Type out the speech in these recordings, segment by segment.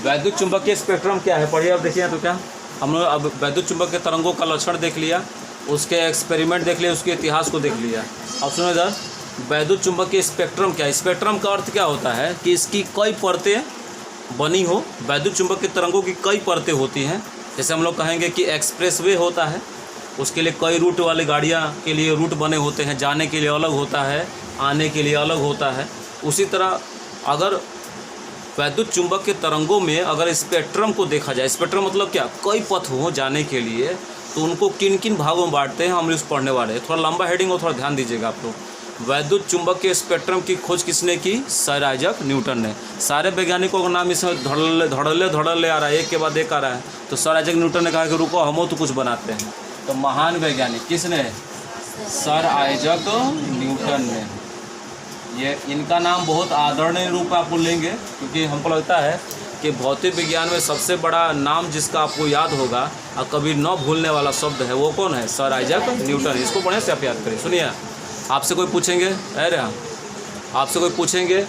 वैद्युत चुंबकीय स्पेक्ट्रम क्या है, पढ़िए। अब देखिए तो क्या हम लोग अब वैद्युत चुंबकीय तरंगों का लक्षण देख लिया, उसके एक्सपेरिमेंट देख लिया, उसके इतिहास को देख लिया। अब सुनो इधर, वैद्युत चुंबकीय स्पेक्ट्रम क्या है। स्पेक्ट्रम का अर्थ क्या होता है कि इसकी कई परतें बनी हो। वैद्युत चुंबकीय तरंगों की कई परतें होती हैं। जैसे हम लोग कहेंगे कि एक्सप्रेसवे होता है, उसके लिए कई रूट वाली गाड़ियाँ के लिए रूट बने होते हैं, जाने के लिए अलग होता है, आने के लिए अलग होता है। उसी तरह अगर वैद्युत चुंबकीय तरंगों में अगर स्पेक्ट्रम को देखा जाए, स्पेक्ट्रम मतलब क्या, कई पथ हो जाने के लिए, तो उनको किन किन भागों में बांटते हैं हम लोग पढ़ने वाले हैं। थोड़ा लंबा हेडिंग हो, थोड़ा ध्यान दीजिएगा आप लोग। वैद्युत चुंबकीय स्पेक्ट्रम की खोज किसने की, सर आइजक न्यूटन ने। सारे वैज्ञानिकों का नाम इसमें धड़ल्ले आ रहा है, एक के बाद एक आ रहा है। तो सर आइजक न्यूटन ने कहा कि रुको हम तो कुछ बनाते हैं। तो महान वैज्ञानिक किसने, सर आइजक न्यूटन ने। ये इनका नाम बहुत आदरणीय रूप आपको लेंगे, क्योंकि हमको लगता है कि भौतिक विज्ञान में सबसे बड़ा नाम जिसका आपको याद होगा और कभी न भूलने वाला शब्द है, वो कौन है, सर आइजक न्यूटन। इसको बढ़िया से आप याद करिए। सुनिए, आपसे कोई पूछेंगे, अरे हाँ, आपसे कोई पूछेंगे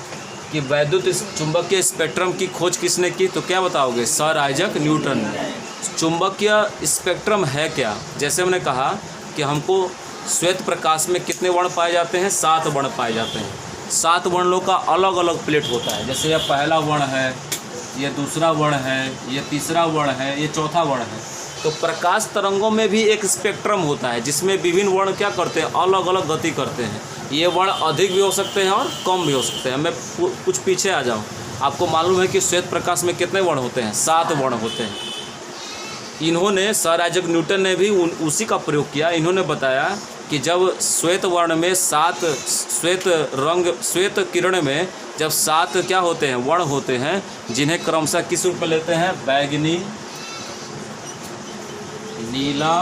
कि वैद्युत चुंबकीय स्पेक्ट्रम की खोज किसने की, तो क्या बताओगे, सर आइजक न्यूटन ने। चुंबकीय स्पेक्ट्रम है क्या, जैसे हमने कहा कि हमको श्वेत प्रकाश में कितने वर्ण पाए जाते हैं, 7 वर्ण पाए जाते हैं। 7 वर्णों का अलग अलग प्लेट होता है। जैसे यह पहला वर्ण है, ये दूसरा वर्ण है, ये तीसरा वर्ण है, ये चौथा वर्ण है। तो प्रकाश तरंगों में भी एक स्पेक्ट्रम होता है जिसमें विभिन्न वर्ण क्या करते हैं, अलग अलग गति करते हैं। ये वर्ण अधिक भी हो सकते हैं और कम भी हो सकते हैं। मैं कुछ पीछे आ जाऊँ, आपको मालूम है कि श्वेत प्रकाश में कितने वर्ण होते हैं, 7 वर्ण होते हैं। इन्होंने, सर आइजक न्यूटन ने भी उसी का प्रयोग किया। इन्होंने बताया कि जब श्वेत वर्ण में 7 श्वेत किरण में जब 7 क्या होते हैं, वर्ण होते हैं, जिन्हें क्रमशः किस रूप में लेते हैं, बैगनी, नीला,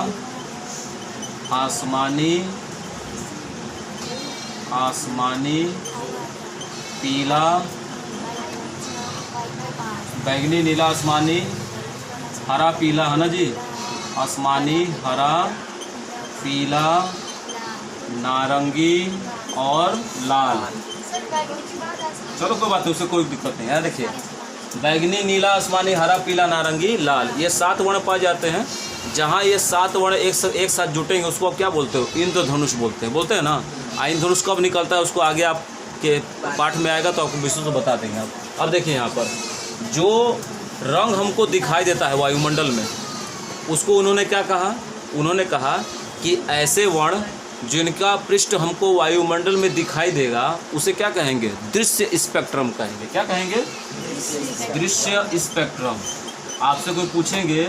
आसमानी, पीला, बैगनी, नीला, आसमानी, हरा, पीला, है ना जी, आसमानी, हरा, पीला, नारंगी और लाल। चलो कोई बात नहीं, उससे कोई दिक्कत नहीं है। देखिए, बैगनी, नीला, आसमानी, हरा, पीला, नारंगी, लाल, ये 7 वर्ण पाए जाते हैं। जहाँ ये 7 वर्ण एक साथ जुटेंगे उसको आप क्या बोलते हो, इंद्रधनुष बोलते हैं ना। इंद्रधनुष कब निकलता है उसको आगे आपके पाठ में आएगा तो आपको विशेष तो बता देंगे। अब देखिए, यहाँ पर जो रंग हमको दिखाई देता है वायुमंडल में, उसको उन्होंने क्या कहा, उन्होंने कहा कि ऐसे वर्ण जिनका पृष्ठ हमको वायुमंडल में दिखाई देगा उसे क्या कहेंगे, दृश्य स्पेक्ट्रम कहेंगे। क्या कहेंगे, दृश्य स्पेक्ट्रम। आपसे कोई पूछेंगे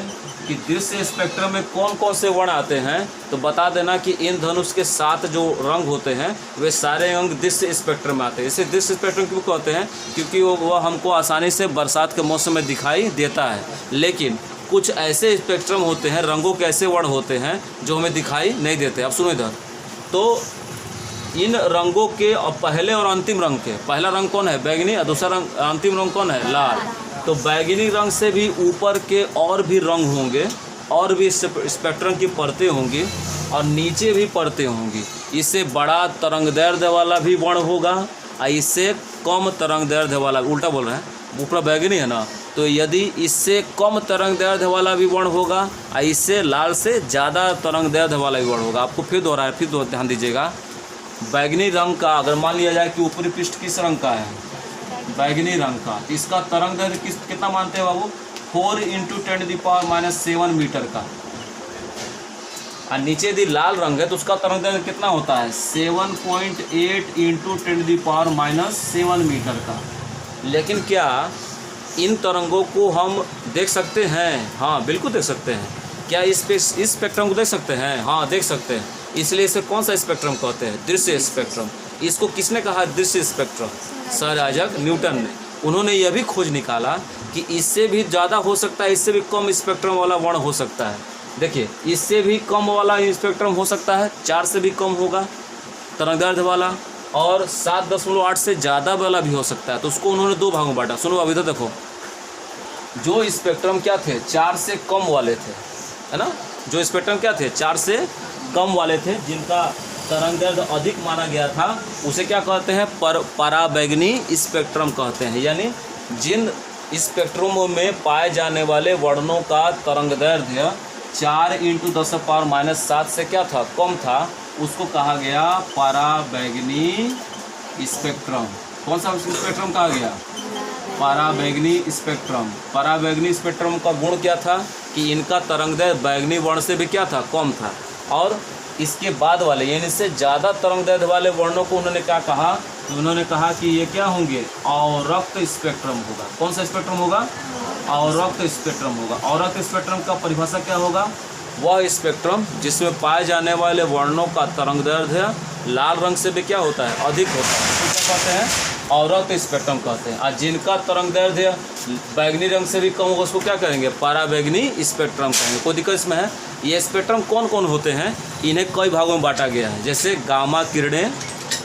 कि दृश्य स्पेक्ट्रम में कौन कौन से वर्ण आते हैं, तो बता देना कि इन धनुष के 7 जो रंग होते हैं वे सारे अंग दृश्य स्पेक्ट्रम में आते हैं। इसे दृश्य स्पेक्ट्रम क्यों कहते हैं, क्योंकि वो हमको आसानी से बरसात के मौसम में दिखाई देता है। लेकिन कुछ ऐसे स्पेक्ट्रम होते हैं, रंगों के ऐसे वर्ण होते हैं जो हमें दिखाई नहीं देते। अब सुनो इधर, तो इन रंगों के पहले और अंतिम रंग के, पहला रंग कौन है, बैगनी, और दूसरा रंग, अंतिम रंग कौन है, लाल। तो बैगनी रंग से भी ऊपर के और भी रंग होंगे, और भी स्पेक्ट्रम की परतें होंगी, और नीचे भी परतें होंगी। इससे बड़ा तरंगदैर्ध्य वाला भी वर्ण होगा और इससे कम तरंगदैर्ध्य वाला, उल्टा बोल रहे हैं, ऊपर बैगनी है ना, तो यदि इससे कम तरंगदैर्ध्य वाला भी वर्ण होगा और इससे लाल से ज़्यादा तरंगदैर्ध्य वाला भी वर्ण होगा। आपको फिर दोहराया, फिर ध्यान दीजिएगा। बैगनी रंग का अगर मान लिया जाए कि ऊपरी पृष्ठ किस रंग का है, बैगनी रंग का, इसका तरंगदैर्ध्य कितना मानते हैं बाबू, 4 × 10⁻⁷ मीटर का। और नीचे यदि लाल रंग है तो उसका तरंगदैर्ध्य कितना होता है, 7.8 × 10⁻⁷ मीटर का। लेकिन क्या इन तरंगों को हम देख सकते हैं, हाँ बिल्कुल देख सकते हैं। क्या इस स्पेक्ट्रम को देख सकते हैं, हाँ देख सकते हैं। इसलिए इसे कौन सा स्पेक्ट्रम कहते हैं, दृश्य स्पेक्ट्रम। इसको किसने कहा दृश्य स्पेक्ट्रम, सर आइजक न्यूटन ने। उन्होंने यह भी खोज निकाला कि इससे भी ज़्यादा हो सकता है, इससे भी कम स्पेक्ट्रम वाला वर्ण हो सकता है। देखिए, इससे भी कम वाला स्पेक्ट्रम हो सकता है, 4 से भी कम होगा तरंगदैर्ध्य वाला, और 7.8 से ज़्यादा वाला भी हो सकता है। तो उसको उन्होंने 2 भागों में बांटा। सुनो अभी तो देखो, जो स्पेक्ट्रम क्या थे, 4 से कम वाले थे, है ना, जो स्पेक्ट्रम क्या थे, 4 से कम वाले थे, जिनका तरंगदैर्ध्य अधिक माना गया था, उसे क्या कहते हैं, पराबैंगनी स्पेक्ट्रम कहते हैं। यानी जिन स्पेक्ट्रम में पाए जाने वाले वर्णों का तरंगदैर्ध्य 4 × 10⁻⁷ से क्या था, कम था, उसको कहा गया पराबैंगनी स्पेक्ट्रम। कौन सा स्पेक्ट्रम कहा गया? पराबैंगनी स्पेक्ट्रम। पराबैंगनी स्पेक्ट्रम का गुण क्या था कि इनका तरंगदैर्ध्य बैंगनी वर्ण से भी क्या था, कम था। और इसके बाद वाले यानी से ज़्यादा तरंगदैर्ध्य वाले वर्णों को उन्होंने क्या कहा, तो उन्होंने कहा कि ये क्या होंगे, अवरक्त स्पेक्ट्रम होगा। कौन सा स्पेक्ट्रम होगा? अवरक्त स्पेक्ट्रम होगा। अवरक्त स्पेक्ट्रम का परिभाषा क्या होगा? वह स्पेक्ट्रम जिसमें पाए जाने वाले वर्णों का तरंगदैर्ध्य लाल रंग से भी क्या होता है, अधिक होता है, तो क्या कहते हैं, अवरक्त स्पेक्ट्रम कहते हैं। और जिनका तरंगदैर्ध्य बैंगनी रंग से भी कम होगा उसको क्या करेंगे, पराबैंगनी स्पेक्ट्रम कहेंगे। कोई दिक्कत इसमें है? ये स्पेक्ट्रम कौन कौन होते हैं, इन्हें कई भागों में बांटा गया है, जैसे गामा किरणें,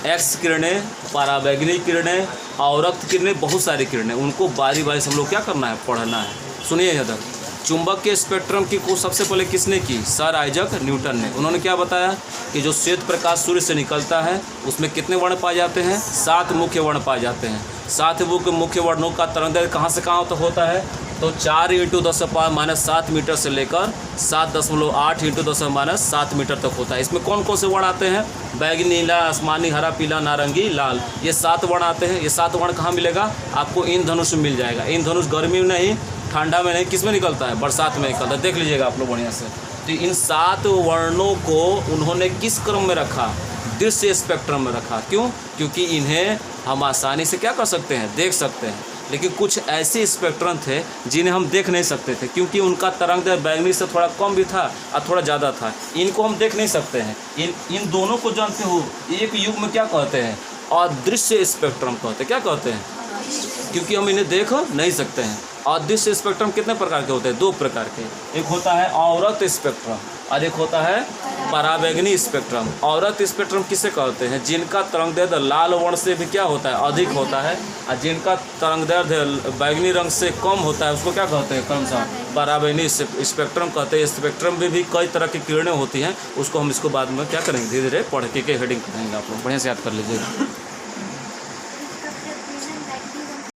एक्स किरणें, पराबैंगनी किरणें, अवरक्त किरणें, बहुत सारी किरणें, उनको बारी बारी से हम लोग क्या करना है, पढ़ना है। सुनिए यहाँ तक। चुंबक के स्पेक्ट्रम की खोज सबसे पहले किसने की? सर आइजक न्यूटन ने। उन्होंने क्या बताया कि जो श्वेत प्रकाश सूर्य से निकलता है उसमें कितने वर्ण पाए जाते हैं? 7 मुख्य वर्ण पाए जाते हैं। 7 मुख्य वर्णों का तरंगदैर्ध्य कहाँ से कहाँ तक होता है, तो 4 × 10⁻⁷ मीटर से लेकर 7.8 × 10⁻⁷ मीटर तक होता है। इसमें कौन कौन से वर्ण आते हैं? बैंगनी, नीला, आसमानी, हरा, पीला, नारंगी, लाल, ये 7 वर्ण आते हैं। ये 7 वर्ण कहाँ मिलेगा? आपको इंद्रधनुष में मिल जाएगा। इंद्रधनुष गर्मी में नहीं, ठंडा में नहीं, किस में निकलता है? बरसात में निकलता है। देख लीजिएगा आप लोग बढ़िया से। तो इन 7 वर्णों को उन्होंने किस क्रम में रखा? दृश्य स्पेक्ट्रम में रखा। क्यों? क्योंकि इन्हें हम आसानी से क्या कर सकते हैं, देख सकते हैं। लेकिन कुछ ऐसे स्पेक्ट्रम थे जिन्हें हम देख नहीं सकते थे, क्योंकि उनका तरंगदैर्ध्य बैंगनी से थोड़ा कम भी था और थोड़ा ज़्यादा था। इनको हम देख नहीं सकते हैं। इन दोनों को जानते हो, एक युग में क्या कहते हैं? अदृश्य स्पेक्ट्रम कहते हैं। क्या कहते हैं? क्योंकि हम इन्हें देख नहीं सकते हैं। अदृश्य स्पेक्ट्रम कितने प्रकार के होते हैं? 2 प्रकार के। एक होता है अवरक्त स्पेक्ट्रम और एक होता है पराबैंगनी स्पेक्ट्रम। अवरक्त स्पेक्ट्रम किसे कहते हैं? जिनका तरंगदैर्ध्य लाल वर्ण से भी क्या होता है, अधिक होता है, और जिनका तरंगदैर्ध्य बैंगनी रंग से कम होता है उसको क्या कहते हैं, कौन सा? पराबैंगनी स्पेक्ट्रम कहते हैं। स्पेक्ट्रम में भी कई तरह की किरणें होती हैं, उसको हम इसको बाद में क्या करेंगे, धीरे धीरे पढ़ के हेडिंग करेंगे। आप लोग बढ़िया से याद कर लीजिएगा।